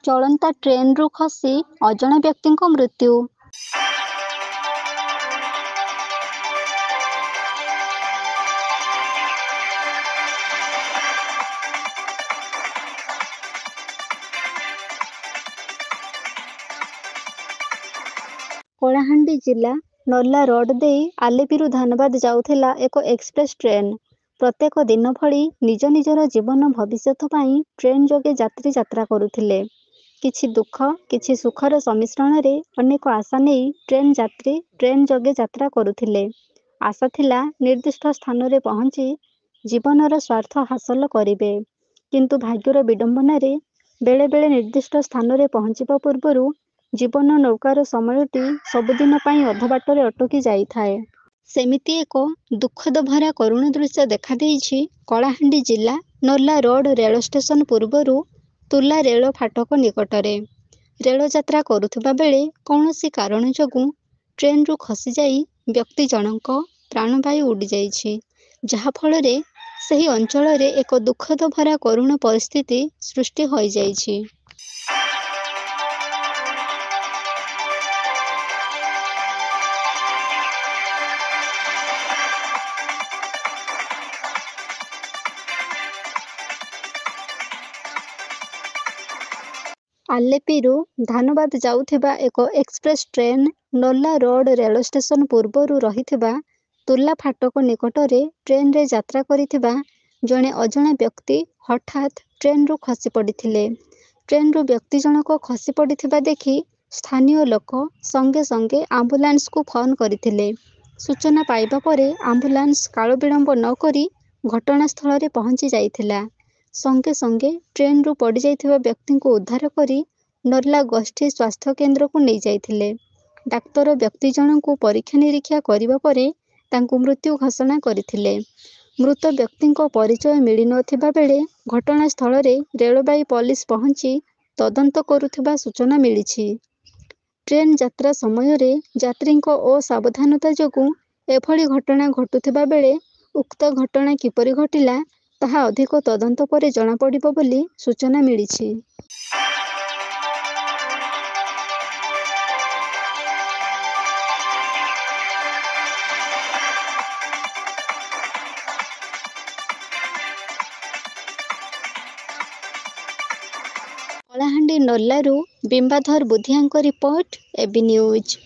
ଚଳନ୍ତା ଟ୍ରେନ୍ରୁ ଖସି ଅଜଣା ବ୍ୟକ୍ତିଙ୍କ ମୃତ୍ୟୁ। କଳାହାଣ୍ଡି ଜିଲ୍ଲା ନର୍ଲା ରୋଡ୍ ଦେଇ ଆଲେପିରୁ ଧାନବାଦ ଯାଉଥିଲା ଏକ ଏକ୍ସପ୍ରେସ୍ ଟ୍ରେନ୍। ପ୍ରତ୍ୟେକ ଦିନ ଭଳି ନିଜ ନିଜର ଜୀବନ ଭବିଷ୍ୟତ ପାଇଁ ଟ୍ରେନ୍ ଯୋଗେ ଯାତ୍ରୀ ଯାତ୍ରା କରୁଥିଲେ। କିଛି ଦୁଃଖ କିଛି ସୁଖର ସମ୍ମିଶ୍ରଣରେ ଅନେକ ଆଶା ନେଇ ଟ୍ରେନ୍ ଯାତ୍ରୀ ଟ୍ରେନ୍ ଯୋଗେ ଯାତ୍ରା କରୁଥିଲେ। ଆଶା ଥିଲା ନିର୍ଦ୍ଦିଷ୍ଟ ସ୍ଥାନରେ ପହଞ୍ଚି ଜୀବନର ସ୍ୱାର୍ଥ ହାସଲ କରିବେ। କିନ୍ତୁ ଭାଗ୍ୟର ବିଡ଼ମ୍ବନାରେ ବେଳେବେଳେ ନିର୍ଦ୍ଦିଷ୍ଟ ସ୍ଥାନରେ ପହଞ୍ଚିବା ପୂର୍ବରୁ ଜୀବନ ନୌକାର ସମୟଟି ସବୁଦିନ ପାଇଁ ଅଧବାଟରେ ଅଟକି ଯାଇଥାଏ। ସେମିତି ଏକ ଦୁଃଖଦ ଭରା କରୁଣ ଦୃଶ୍ୟ ଦେଖାଦେଇଛି କଳାହାଣ୍ଡି ଜିଲ୍ଲା ନର୍ଲା ରୋଡ୍ ରେଳ ଷ୍ଟେସନ ପୂର୍ବରୁ ତୁଲା ରେଳ ଫାଟକ ନିକଟରେ। ରେଳ ଯାତ୍ରା କରୁଥିବା ବେଳେ କୌଣସି କାରଣ ଯୋଗୁଁ ଟ୍ରେନ୍ରୁ ଖସିଯାଇ ବ୍ୟକ୍ତି ଜଣଙ୍କ ପ୍ରାଣବାୟୁ ଉଡ଼ିଯାଇଛି, ଯାହାଫଳରେ ସେହି ଅଞ୍ଚଳରେ ଏକ ଦୁଃଖଦ ଭରା କରୁଣ ପରିସ୍ଥିତି ସୃଷ୍ଟି ହୋଇଯାଇଛି। ଆଲେପିରୁ ଧାନବାଦ ଯାଉଥିବା ଏକ ଏକ୍ସପ୍ରେସ୍ ଟ୍ରେନ୍ ନର୍ଲା ରୋଡ୍ ରେଳ ଷ୍ଟେସନ ପୂର୍ବରୁ ରହିଥିବା ତୁଲା ଫାଟକ ନିକଟରେ ଟ୍ରେନ୍ରେ ଯାତ୍ରା କରିଥିବା ଜଣେ ଅଜଣା ବ୍ୟକ୍ତି ହଠାତ୍ ଟ୍ରେନ୍ରୁ ଖସି ପଡ଼ିଥିଲେ। ଟ୍ରେନ୍ରୁ ବ୍ୟକ୍ତି ଜଣକ ଖସି ପଡ଼ିଥିବା ଦେଖି ସ୍ଥାନୀୟ ଲୋକ ସଙ୍ଗେ ସଙ୍ଗେ ଆମ୍ବୁଲାନ୍ସକୁ ଫୋନ୍ କରିଥିଲେ। ସୂଚନା ପାଇବା ପରେ ଆମ୍ବୁଲାନ୍ସ କାଳ ବିଳମ୍ବ ନ କରି ଘଟଣାସ୍ଥଳରେ ପହଞ୍ଚି ଯାଇଥିଲା। ସଙ୍ଗେ ସଙ୍ଗେ ଟ୍ରେନ୍ରୁ ପଡ଼ିଯାଇଥିବା ବ୍ୟକ୍ତିଙ୍କୁ ଉଦ୍ଧାର କରି ନର୍ଲା ଗୋଷ୍ଠୀ ସ୍ୱାସ୍ଥ୍ୟ କେନ୍ଦ୍ରକୁ ନେଇଯାଇଥିଲେ। ଡାକ୍ତର ବ୍ୟକ୍ତି ଜଣଙ୍କୁ ପରୀକ୍ଷା ନିରୀକ୍ଷା କରିବା ପରେ ତାଙ୍କୁ ମୃତ୍ୟୁ ଘୋଷଣା କରିଥିଲେ। ମୃତ ବ୍ୟକ୍ତିଙ୍କ ପରିଚୟ ମିଳିନଥିବା ବେଳେ ଘଟଣାସ୍ଥଳରେ ରେଳବାଇ ପୋଲିସ ପହଞ୍ଚି ତଦନ୍ତ କରୁଥିବା ସୂଚନା ମିଳିଛି। ଟ୍ରେନ୍ ଯାତ୍ରା ସମୟରେ ଯାତ୍ରୀଙ୍କ ଅସାବଧାନତା ଯୋଗୁଁ ଏଭଳି ଘଟଣା ଘଟୁଥିବା ବେଳେ ଉକ୍ତ ଘଟଣା କିପରି ଘଟିଲା ତାହା ଅଧିକ ତଦନ୍ତ ପରେ ଜଣାପଡ଼ିବ ବୋଲି ସୂଚନା ମିଳିଛି। କଳାହାଣ୍ଡି ନର୍ଲାରୁ ବିମ୍ବାଧର ବୁଧିଆଙ୍କ ରିପୋର୍ଟ, এবି ନ୍ୟୁଜ୍।